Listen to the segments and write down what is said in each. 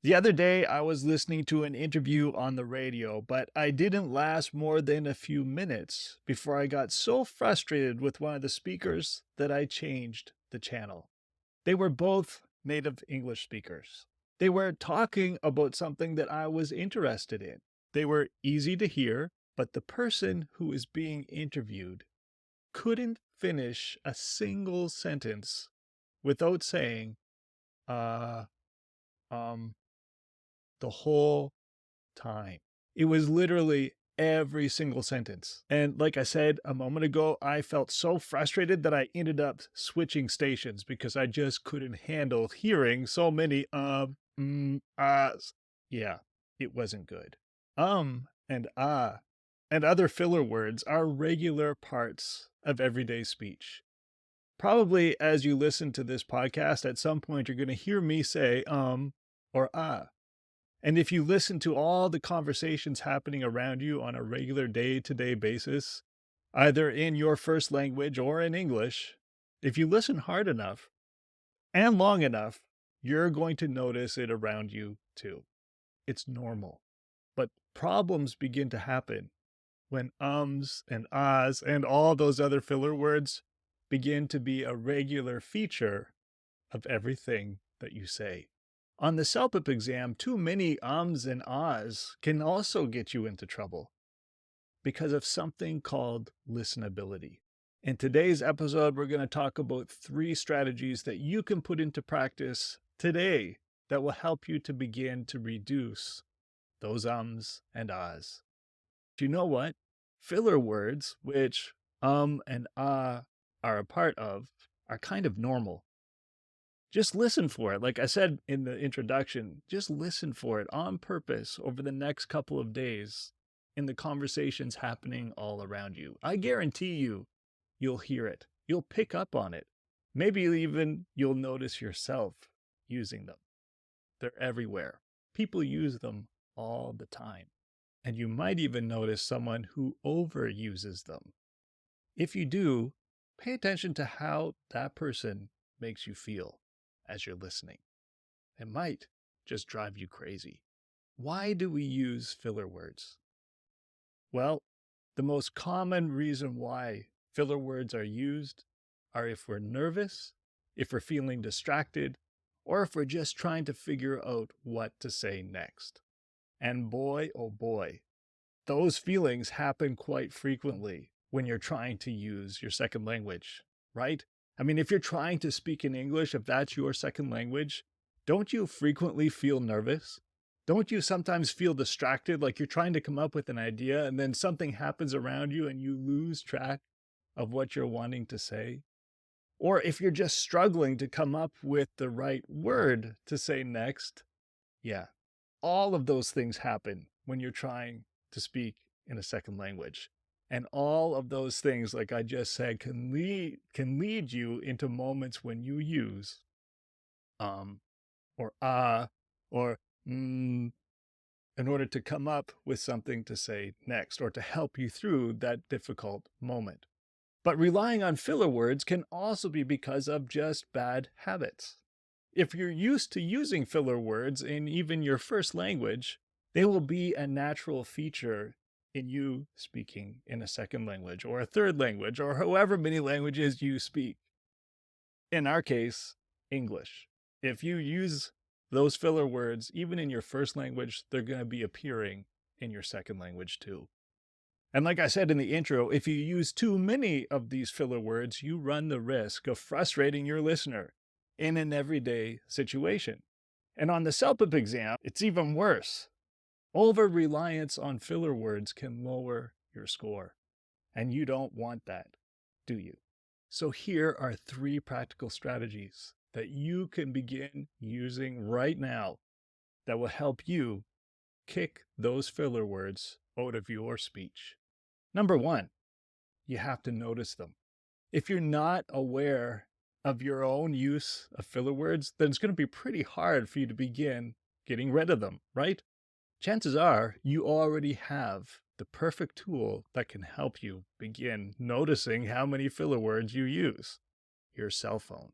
The other day, I was listening to an interview on the radio, but I didn't last more than a few minutes before I got so frustrated with one of the speakers that I changed the channel. They were both native English speakers. They were talking about something that I was interested in. They were easy to hear, but the person who was being interviewed couldn't finish a single sentence without saying, uh, um, the whole time. It was literally every single sentence. And like I said a moment ago, I felt so frustrated that I ended up switching stations because I just couldn't handle hearing so many uhs. Yeah, it wasn't good. And and other filler words are regular parts of everyday speech. Probably as you listen to this podcast, at some point you're going to hear me say or and if you listen to all the conversations happening around you on a regular day-to-day basis, either in your first language or in English, if you listen hard enough and long enough, you're going to notice it around you too. It's normal. But problems begin to happen when ums and ahs and all those other filler words begin to be a regular feature of everything that you say. On the CELPIP exam, too many ums and ahs can also get you into trouble because of something called listenability. In today's episode, we're going to talk about 3 strategies that you can put into practice today that will help you to begin to reduce those ums and ahs. Do you know what? Filler words, which and ah are a part of, are kind of normal. Just listen for it. Like I said in the introduction, just listen for it on purpose over the next couple of days in the conversations happening all around you. I guarantee you'll hear it. You'll pick up on it. Maybe even you'll notice yourself using them. They're everywhere. People use them all the time. And you might even notice someone who overuses them. If you do, pay attention to how that person makes you feel as you're listening. It might just drive you crazy. Why do we use filler words? Well, the most common reason why filler words are used are if we're nervous, if we're feeling distracted, or if we're just trying to figure out what to say next. And boy, oh boy, those feelings happen quite frequently when you're trying to use your second language, right? I mean, if you're trying to speak in English, if that's your second language, don't you frequently feel nervous? Don't you sometimes feel distracted, like you're trying to come up with an idea and then something happens around you and you lose track of what you're wanting to say? Or if you're just struggling to come up with the right word to say next, yeah, all of those things happen when you're trying to speak in a second language. And all of those things, like I just said, can lead you into moments when you use um or or in order to come up with something to say next or to help you through that difficult moment. But relying on filler words can also be because of just bad habits. If you're used to using filler words in even your first language, they will be a natural feature in you speaking in a second language or a third language or however many languages you speak. In our case, English. If you use those filler words, even in your first language, they're going to be appearing in your second language too. And like I said in the intro, if you use too many of these filler words, you run the risk of frustrating your listener in an everyday situation. And on the CELPIP exam, it's even worse. Over reliance on filler words can lower your score. And you don't want that, do you? So here are 3 practical strategies that you can begin using right now that will help you kick those filler words out of your speech. Number 1, you have to notice them. If you're not aware of your own use of filler words, then it's going to be pretty hard for you to begin getting rid of them, right? Chances are you already have the perfect tool that can help you begin noticing how many filler words you use: your cell phone.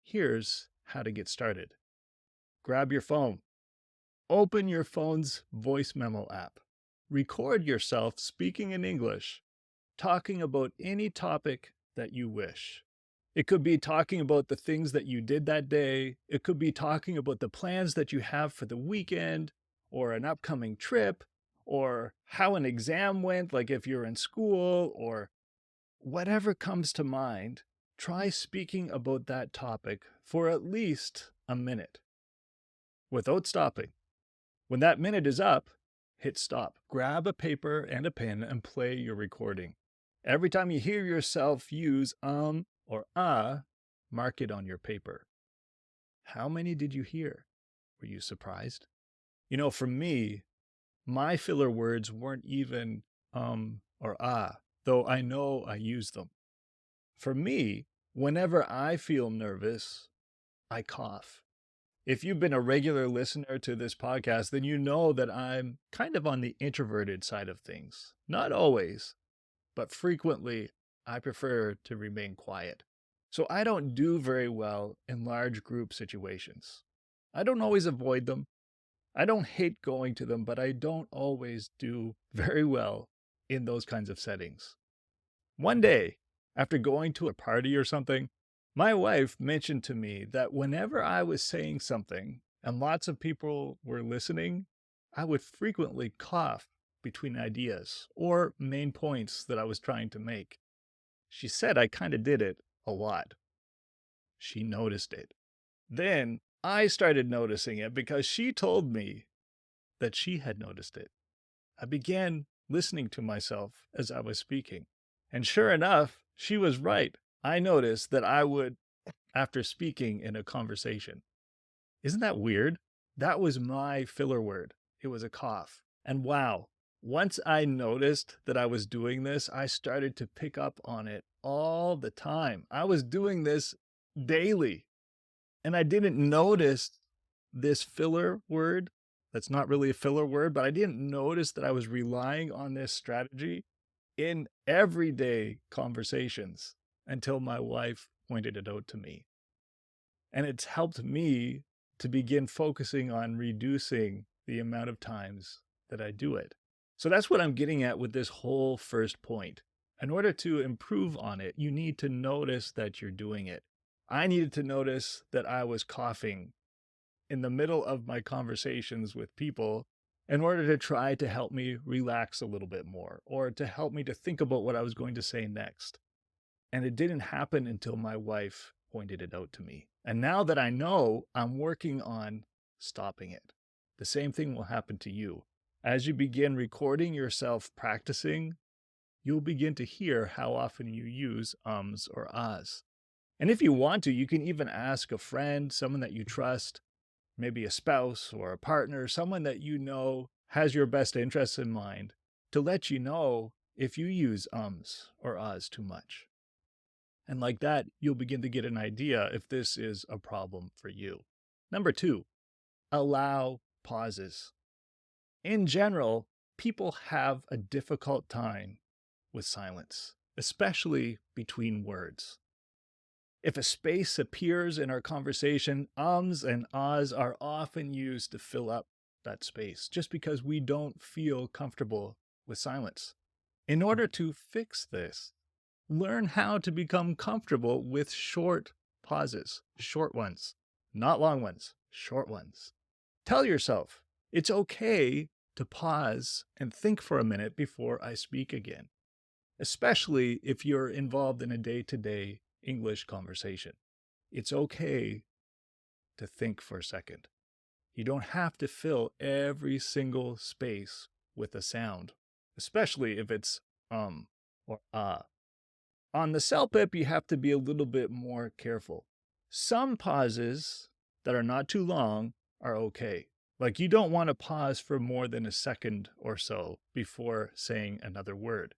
Here's how to get started. Grab your phone, Open your phone's voice memo app. Record yourself speaking in English, talking about any topic that you wish. It could be talking about the things that you did that day. It could be talking about the plans that you have for the weekend or an upcoming trip or how an exam went, like if you're in school or whatever comes to mind. Try speaking about that topic for at least a minute without stopping. When that minute is up, hit stop. Grab a paper and a pen and play your recording. Every time you hear yourself use or mark it on your paper. How many did you hear? Were you surprised? For me, my filler words weren't even or though I know I use them. For me, whenever I feel nervous, I cough. If you've been a regular listener to this podcast, then you know that I'm kind of on the introverted side of things. Not always, but frequently I prefer to remain quiet. So I don't do very well in large group situations. I don't always avoid them. I don't hate going to them, but I don't always do very well in those kinds of settings. One day, after going to a party or something, my wife mentioned to me that whenever I was saying something and lots of people were listening, I would frequently cough between ideas or main points that I was trying to make. She said I kind of did it a lot. She noticed it. Then I started noticing it because she told me that she had noticed it. I began listening to myself as I was speaking. And sure enough, she was right. I noticed that I would, after speaking in a conversation. Isn't that weird? That was my filler word. It was a cough. And wow, once I noticed that I was doing this, I started to pick up on it all the time. I was doing this daily. And I didn't notice this filler word. That's not really a filler word, but I didn't notice that I was relying on this strategy in everyday conversations until my wife pointed it out to me. And it's helped me to begin focusing on reducing the amount of times that I do it. So that's what I'm getting at with this whole first point. In order to improve on it, you need to notice that you're doing it. I needed to notice that I was coughing in the middle of my conversations with people in order to try to help me relax a little bit more or to help me to think about what I was going to say next. And it didn't happen until my wife pointed it out to me. And now that I know, I'm working on stopping it. The same thing will happen to you. As you begin recording yourself practicing, you'll begin to hear how often you use ums or ahs. And if you want to, you can even ask a friend, someone that you trust, maybe a spouse or a partner, someone that you know has your best interests in mind, to let you know if you use ums or ahs too much. And like that, you'll begin to get an idea if this is a problem for you. Number 2, allow pauses. In general, people have a difficult time with silence, especially between words. If a space appears in our conversation, ums and ahs are often used to fill up that space just because we don't feel comfortable with silence. In order to fix this, learn how to become comfortable with short pauses, short ones, not long ones, short ones. Tell yourself it's okay to pause and think for a minute before I speak again, especially if you're involved in a day-to-day English conversation. It's okay to think for a second. You don't have to fill every single space with a sound, especially if it's or ah. On the CELPIP, you have to be a little bit more careful. Some pauses that are not too long are okay. Like you don't want to pause for more than a second or so before saying another word.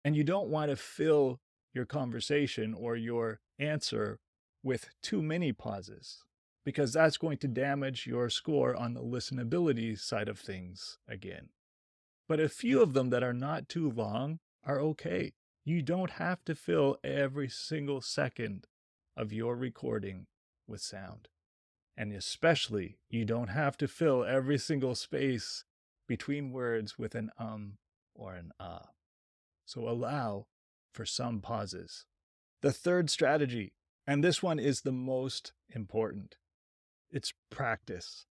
And you don't want to fill your conversation or your answer with too many pauses, because that's going to damage your score on the listenability side of things again. But a few of them that are not too long are okay. You don't have to fill every single second of your recording with sound. And especially, you don't have to fill every single space between words with an or an ah. So allow for some pauses. The third strategy, and this one is the most important, it's practice.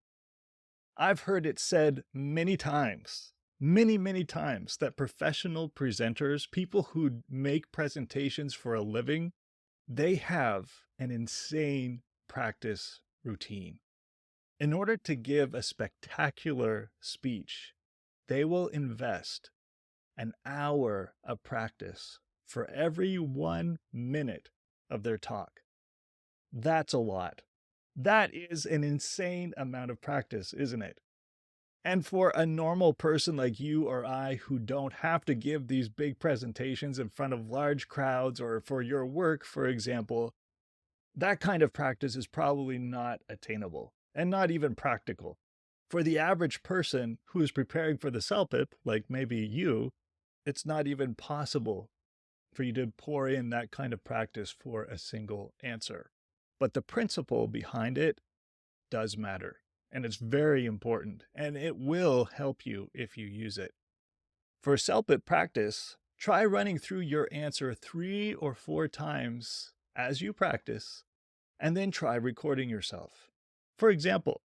I've heard it said many times, many times, that professional presenters, people who make presentations for a living, they have an insane practice routine. In order to give a spectacular speech, they will invest an hour of practice for every 1 minute of their talk. That's a lot. That is an insane amount of practice, isn't it? And for a normal person like you or I who don't have to give these big presentations in front of large crowds, or for your work, for example, that kind of practice is probably not attainable and not even practical. For the average person who is preparing for the CELPIP, like maybe you, it's not even possible for you to pour in that kind of practice for a single answer. But the principle behind it does matter, and it's very important, and it will help you if you use it. For CELPIP practice, try running through your answer 3 or 4 times as you practice, and then try recording yourself. For example,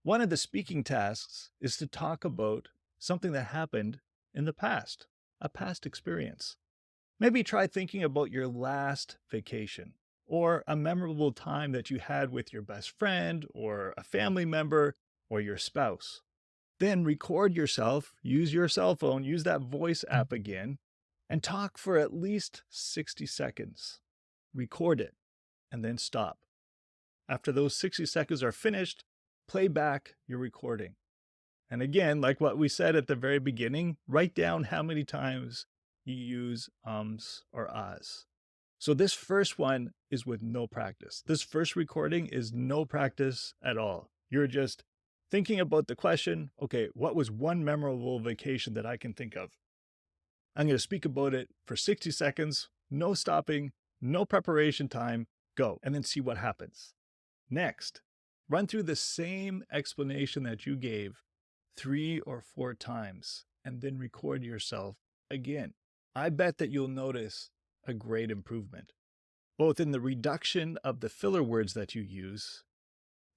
one of the speaking tasks is to talk about something that happened in the past, a past experience. Maybe try thinking about your last vacation, or a memorable time that you had with your best friend, or a family member, or your spouse. Then record yourself, use your cell phone, use that voice app again, and talk for at least 60 seconds. Record it, and then stop. After those 60 seconds are finished, play back your recording. And again, like what we said at the very beginning, write down how many times you use ums or ahs. So this first one is with no practice. This first recording is no practice at all. You're just thinking about the question, okay, what was one memorable vacation that I can think of? I'm going to speak about it for 60 seconds, no stopping, no preparation time, go, and then see what happens. Next, run through the same explanation that you gave 3 or 4 times, and then record yourself again. I bet that you'll notice a great improvement, both in the reduction of the filler words that you use,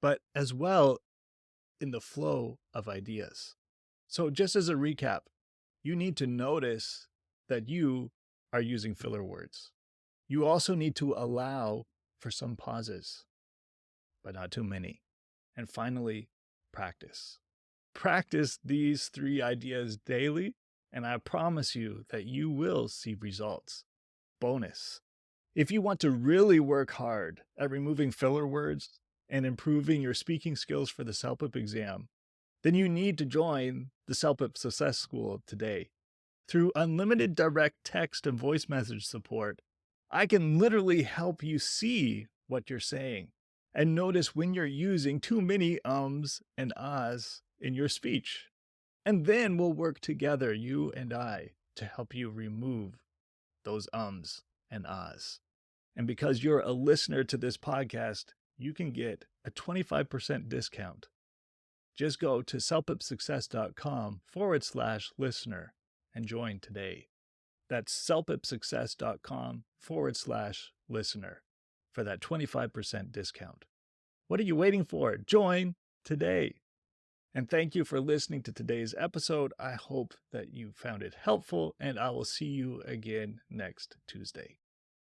but as well in the flow of ideas. So just as a recap, you need to notice that you are using filler words. You also need to allow for some pauses, but not too many. And finally, practice. Practice these 3 ideas daily, and I promise you that you will see results. Bonus. If you want to really work hard at removing filler words and improving your speaking skills for the CELPIP exam, then you need to join the CELPIP Success School today. Through unlimited direct text and voice message support, I can literally help you see what you're saying and notice when you're using too many ums and ahs in your speech. And then we'll work together, you and I, to help you remove those ums and ahs. And because you're a listener to this podcast, you can get a 25% discount. Just go to CELPIPsuccess.com/listener and join today. That's CELPIPsuccess.com/listener for that 25% discount. What are you waiting for? Join today. And thank you for listening to today's episode. I hope that you found it helpful, and I will see you again next Tuesday.